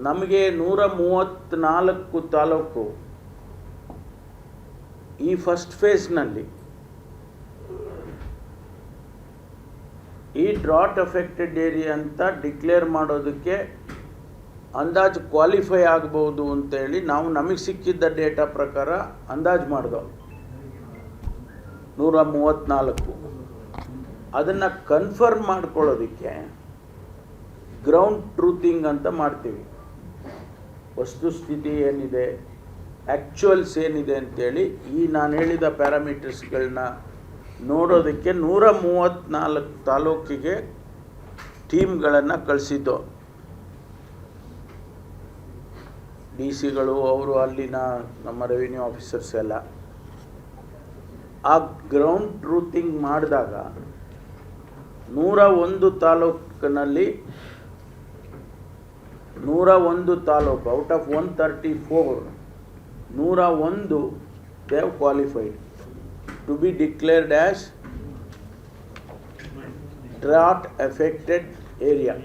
ನಮಗೆ 134 ತಾಲೂಕು ಈ ಫಸ್ಟ್ ಫೇಸ್ನಲ್ಲಿ ಈ ಡ್ರಾಟ್ ಅಫೆಕ್ಟೆಡ್ ಏರಿಯಾ ಅಂತ ಡಿಕ್ಲೇರ್ ಮಾಡೋದಕ್ಕೆ ಅಂದಾಜು ಕ್ವಾಲಿಫೈ ಆಗ್ಬೋದು ಅಂತೇಳಿ ನಾವು ನಮಗೆ ಸಿಕ್ಕಿದ್ದ ಡೇಟಾ ಪ್ರಕಾರ ಅಂದಾಜು ಮಾಡಿದೋ 134. ಅದನ್ನು ಕನ್ಫರ್ಮ್ ಮಾಡ್ಕೊಳ್ಳೋದಕ್ಕೆ ಗ್ರೌಂಡ್ ಟ್ರೂತಿಂಗ್ ಅಂತ ಮಾಡ್ತೀವಿ. ವಸ್ತುಸ್ಥಿತಿ ಏನಿದೆ, ಆ್ಯಕ್ಚುಯಲ್ಸ್ ಏನಿದೆ ಅಂತೇಳಿ ಈ ನಾನು ಹೇಳಿದ ಪ್ಯಾರಾಮೀಟರ್ಸ್ಗಳನ್ನ ನೋಡೋದಕ್ಕೆ 134 ತಾಲೂಕಿಗೆ ಟೀಮ್ಗಳನ್ನು ಕಳಿಸಿದ್ದು. ಡಿ ಸಿಗಳು ಅವರು ಅಲ್ಲಿನ ನಮ್ಮ ರೆವಿನ್ಯೂ ಆಫೀಸರ್ಸ್ ಎಲ್ಲ ಆ ಗ್ರೌಂಡ್ ಟ್ರೂತಿಂಗ್ ಮಾಡಿದಾಗ 101 ತಾಲೂಕಿನಲ್ಲಿ 101 taluk out of 134 101 they have qualified to be declared as drought affected area.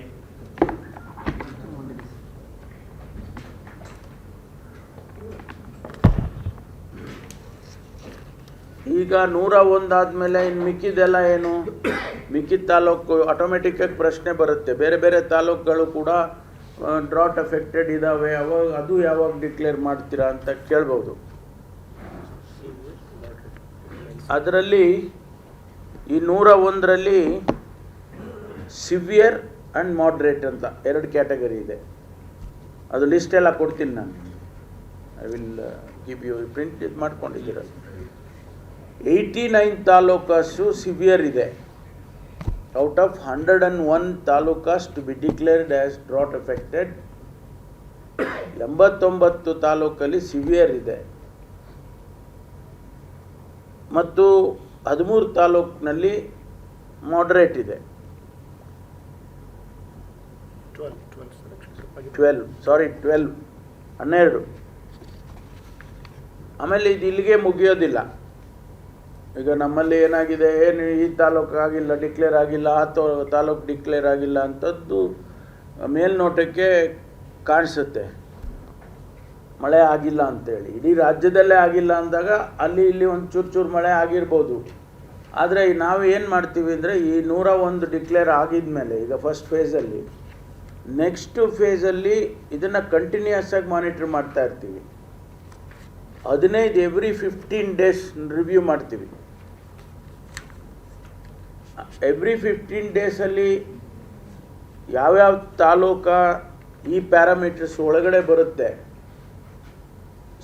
ಈಗ 101 ಆದಮೇಲೆ ಇನ್ನು ಮಿಕ್ಕಿದೆಲ್ಲ ಏನು, ಮಿಕ್ಕಿದ ತಾಲೂಕು ಆಟೋಮೆಟಿಕ್ಕಾಗಿ ಪ್ರಶ್ನೆ ಬರುತ್ತೆ. ಬೇರೆ ಬೇರೆ ತಾಲೂಕುಗಳು ಕೂಡ ಡ್ರಾಟ್ ಅಫೆಕ್ಟೆಡ್ ಇದ್ದಾವೆ, ಅದು ಯಾವಾಗ ಡಿಕ್ಲೇರ್ ಮಾಡ್ತೀರಾ ಅಂತ ಕೇಳ್ಬೋದು. ಅದರಲ್ಲಿ ಈ 101ರಲ್ಲಿ ಸಿವಿಯರ್ ಆ್ಯಂಡ್ ಮಾಡ್ರೇಟ್ ಅಂತ 2 ಕ್ಯಾಟಗರಿ ಇದೆ. ಅದು ಲಿಸ್ಟ್ ಎಲ್ಲ ಕೊಡ್ತೀನಿ ನಾನು. I will give you print ಇದು ಮಾಡ್ಕೊಂಡಿದ್ದೀರ. 89 ತಾಲೂಕಾಸು ಸಿವಿಯರ್ ಇದೆ. Out of 101 talukas to be declared as drought affected, 89 ತಾಲೂಕಲ್ಲಿ ಸಿವಿಯರ್ ಇದೆ ಮತ್ತು 13 ತಾಲೂಕಿನಲ್ಲಿ ಮಾಡ್ರೇಟ್ ಇದೆ. 12. ಆಮೇಲೆ ಇದು ಇಲ್ಲಿಗೆ ಮುಗಿಯೋದಿಲ್ಲ. ಈಗ ನಮ್ಮಲ್ಲಿ ಏನಾಗಿದೆ, ಏನು ಈ ತಾಲೂಕು ಆಗಿಲ್ಲ, ಡಿಕ್ಲೇರ್ ಆಗಿಲ್ಲ, ಆ ತಾಲೂಕು ಡಿಕ್ಲೇರ್ ಆಗಿಲ್ಲ ಅಂಥದ್ದು ಮೇಲ್ನೋಟಕ್ಕೆ ಕಾಣಿಸುತ್ತೆ. ಮಳೆ ಆಗಿಲ್ಲ ಅಂತೇಳಿ ಇಡೀ ರಾಜ್ಯದಲ್ಲೇ ಆಗಿಲ್ಲ ಅಂದಾಗ ಅಲ್ಲಿ ಇಲ್ಲಿ ಒಂದು ಚೂರು ಮಳೆ ಆಗಿರ್ಬೋದು. ಆದರೆ ನಾವು ಏನು ಮಾಡ್ತೀವಿ ಅಂದರೆ, ಈ 101 ಡಿಕ್ಲೇರ್ ಆಗಿದ ಮೇಲೆ ಈಗ ಫಸ್ಟ್ ಫೇಸಲ್ಲಿ, ನೆಕ್ಸ್ಟ್ ಫೇಸಲ್ಲಿ ಇದನ್ನು ಕಂಟಿನ್ಯೂಯಸ್ ಆಗಿ ಮಾನಿಟ್ರ್ ಮಾಡ್ತಾ ಇರ್ತೀವಿ. 15 ಎವ್ರಿ 15 ಡೇಸ್ ರಿವ್ಯೂ ಮಾಡ್ತೀವಿ. ಎವ್ರಿ 15 ಡೇಸಲ್ಲಿ ಯಾವ್ಯಾವ ತಾಲೂಕ ಈ ಪ್ಯಾರಾಮೀಟರ್ಸ್ ಒಳಗಡೆ ಬರುತ್ತೆ,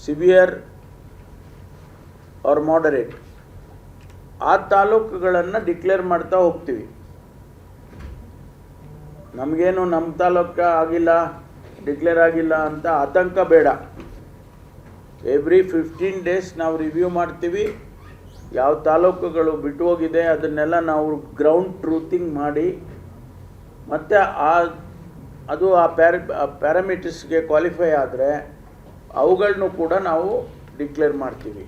ಸಿವಿಯರ್ ಆರ್ ಮಾಡರೇಟ್, ಆ ತಾಲೂಕುಗಳನ್ನು ಡಿಕ್ಲೇರ್ ಮಾಡ್ತಾ ಹೋಗ್ತೀವಿ. ನಮಗೇನು ನಮ್ಮ ತಾಲೂಕು ಆಗಿಲ್ಲ, ಡಿಕ್ಲೇರ್ ಆಗಿಲ್ಲ ಅಂತ ಆತಂಕ ಬೇಡ. ಎವ್ರಿ 15 ಡೇಸ್ ನಾವು ರಿವ್ಯೂ ಮಾಡ್ತೀವಿ. ಯಾವ ತಾಲೂಕುಗಳು ಬಿಟ್ಟು ಹೋಗಿದೆ ಅದನ್ನೆಲ್ಲ ನಾವು ಗ್ರೌಂಡ್ ಟ್ರೂತಿಂಗ್ ಮಾಡಿ, ಮತ್ತು ಅದು ಆ ಪ್ಯಾರಾಮೀಟರ್ಸ್ಗೆ ಕ್ವಾಲಿಫೈ ಆದರೆ ಅವುಗಳನ್ನು ಕೂಡ ನಾವು ಡಿಕ್ಲೇರ್ ಮಾಡ್ತೀವಿ.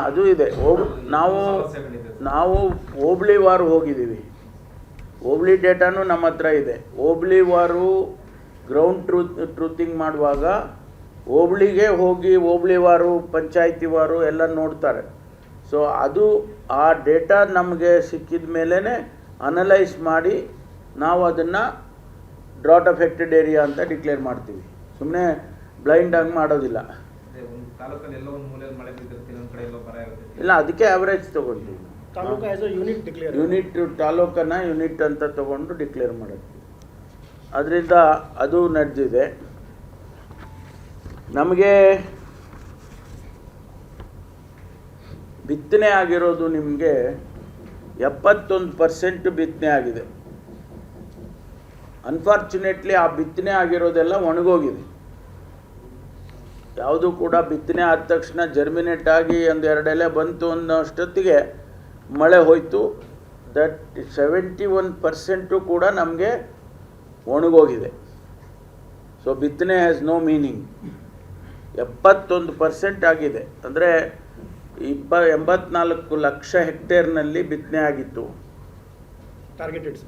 ಅದು ಇದೆ. ನಾವು ಹೋಬಳಿ ವಾರು ಹೋಗಿದ್ದೀವಿ. ಹೋಬಳಿ ಡೇಟಾನು ನಮ್ಮ ಹತ್ರ ಇದೆ. ಹೋಬಳಿ ವಾರು ಗ್ರೌಂಡ್ ಟ್ರೂತಿಂಗ್ ಮಾಡುವಾಗ ಹೋಬಳಿಗೆ ಹೋಗಿ ಹೋಬಳಿ ವಾರು, ಪಂಚಾಯಿತಿ ವಾರು ಎಲ್ಲ ನೋಡ್ತಾರೆ. ಸೊ ಅದು ಆ ಡೇಟಾ ನಮಗೆ ಸಿಕ್ಕಿದ ಮೇಲೇ ಅನಲೈಸ್ ಮಾಡಿ ನಾವು ಅದನ್ನು ಡ್ರಾಟ್ ಅಫೆಕ್ಟೆಡ್ ಏರಿಯಾ ಅಂತ ಡಿಕ್ಲೇರ್ ಮಾಡ್ತೀವಿ. ಸುಮ್ಮನೆ ಬ್ಲೈಂಡ್ ಆಗಿ ಮಾಡೋದಿಲ್ಲ. ಇಲ್ಲ, ಅದಕ್ಕೆ ಆವ್ರೇಜ್ ತೊಗೊಳ್ತೀವಿ. ಯೂನಿಟ್ ತಾಲೂಕನ್ನು ಯೂನಿಟ್ ಅಂತ ತೊಗೊಂಡು ಡಿಕ್ಲೇರ್ ಮಾಡುತ್ತೀವಿ. ಅದರಿಂದ ಅದು ನಡೆದಿದೆ. ನಮಗೆ ಬಿತ್ತನೆ ಆಗಿರೋದು ನಿಮಗೆ 71% ಬಿತ್ತನೆ ಆಗಿದೆ. ಅನ್ಫಾರ್ಚುನೇಟ್ಲಿ ಆ ಬಿತ್ತನೆ ಆಗಿರೋದೆಲ್ಲ ಒಣಗೋಗಿದೆ. ಯಾವುದು ಕೂಡ ಬಿತ್ತನೆ ಆದ ತಕ್ಷಣ ಜರ್ಮಿನೇಟ್ ಆಗಿ ಒಂದು 2 ಎಲೆ ಬಂತು ಅನ್ನೋಷ್ಟೊತ್ತಿಗೆ ಮಳೆ ಹೋಯಿತು. ದಟ್ 71% ಕೂಡ ನಮಗೆ ಒಣಗೋಗಿದೆ. ಸೊ ಬಿತ್ತನೆ ಹ್ಯಾಸ್ ನೋ ಮೀನಿಂಗ್. 71% ಆಗಿದೆ ಅಂದರೆ 84 ಲಕ್ಷ ಹೆಕ್ಟೇರ್ನಲ್ಲಿ ಬಿತ್ತನೆ ಆಗಿತ್ತು. ಟಾರ್ಗೆಟೆಡ್.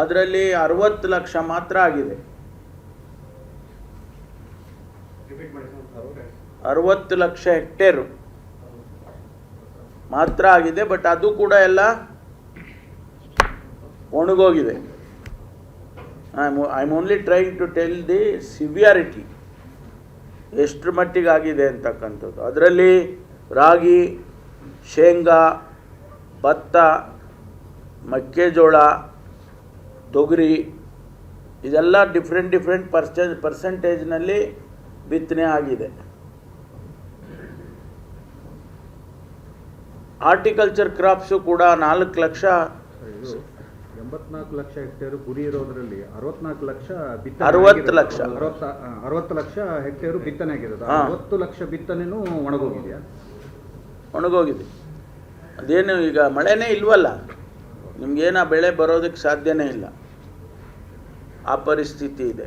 ಅದರಲ್ಲಿ 60 ಲಕ್ಷ ಮಾತ್ರ ಆಗಿದೆ. 60 ಲಕ್ಷ ಹೆಕ್ಟೇರು ಮಾತ್ರ ಆಗಿದೆ. ಬಟ್ ಅದು ಕೂಡ ಎಲ್ಲ ಒಣಗೋಗಿದೆ. I am only trying to tell the severity, ಎಷ್ಟರ ಮಟ್ಟಿಗೆ ಆಗಿದೆ ಅಂತಕ್ಕಂಥದ್ದು. ಅದರಲ್ಲಿ ರಾಗಿ, ಶೇಂಗಾ, ಭತ್ತ, ಮೆಕ್ಕೆಜೋಳ, ತೊಗರಿ ಇದೆಲ್ಲ ಡಿಫ್ರೆಂಟ್ ಪರ್ಸೆಂಟೇಜ್ನಲ್ಲಿ ಬಿತ್ತನೆ ಆಗಿದೆ. ಹಾರ್ಟಿಕಲ್ಚರ್ ಕ್ರಾಪ್ಸು ಕೂಡ 4 ಲಕ್ಷ. 84 ಲಕ್ಷ ಹೆಕ್ಟೇರು ಗುರಿ ಇರೋದ್ರಲ್ಲಿ 64 ಲಕ್ಷ 60 ಲಕ್ಷ 60 ಲಕ್ಷ ಹೆಕ್ಟೇರು ಬಿತ್ತನೆ ಆಗಿದೆ. 60 ಲಕ್ಷ ಬಿತ್ತನೆನೂ ಒಣಗೋಗಿದೆಯಾ? ಒಣಗೋಗಿದೆ. ಅದೇನು ಈಗ ಮಳೆನೇ ಇಲ್ವಲ್ಲ, ನಿಮ್ಗೇನ ಬೆಳೆ ಬರೋದಕ್ಕೆ ಸಾಧ್ಯನೇ ಇಲ್ಲ, ಆ ಪರಿಸ್ಥಿತಿ ಇದೆ.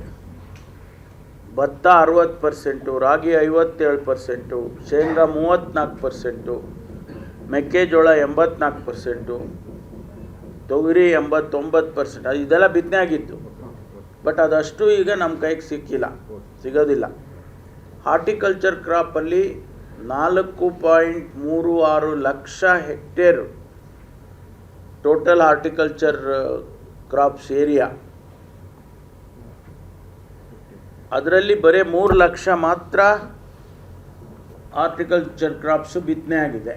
ಭತ್ತ 60%, ರಾಗಿ 57%, ಶೇಂಗಾ 34%, ಮೆಕ್ಕೆಜೋಳ 84%, ತೊಗರಿ 89%. ಇದೆಲ್ಲ ಬಿತ್ತನೆ ಆಗಿತ್ತು. ಬಟ್ ಅದಷ್ಟು ಈಗ ನಮ್ಮ ಕೈಗೆ ಸಿಗೋದಿಲ್ಲ. ಹಾರ್ಟಿಕಲ್ಚರ್ ಕ್ರಾಪಲ್ಲಿ 4.36 ಲಕ್ಷ hectare total horticulture crops area. ಅದರಲ್ಲಿ ಬರೀ 3 ಲಕ್ಷ ಮಾತ್ರ ಹಾರ್ಟಿಕಲ್ಚರ್ ಕ್ರಾಪ್ಸು ಬಿತ್ತನೆ ಆಗಿದೆ.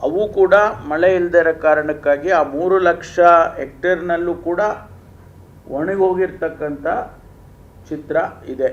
ಅವು ಕೂಡ ಮಳೆ ಇಲ್ಲದೇ ಇರೋ ಕಾರಣಕ್ಕಾಗಿ ಆ 3 ಲಕ್ಷ ಹೆಕ್ಟೇರ್ನಲ್ಲೂ ಕೂಡ ಒಣಗೋಗಿರ್ತಕ್ಕಂಥ ಚಿತ್ರ ಇದೆ.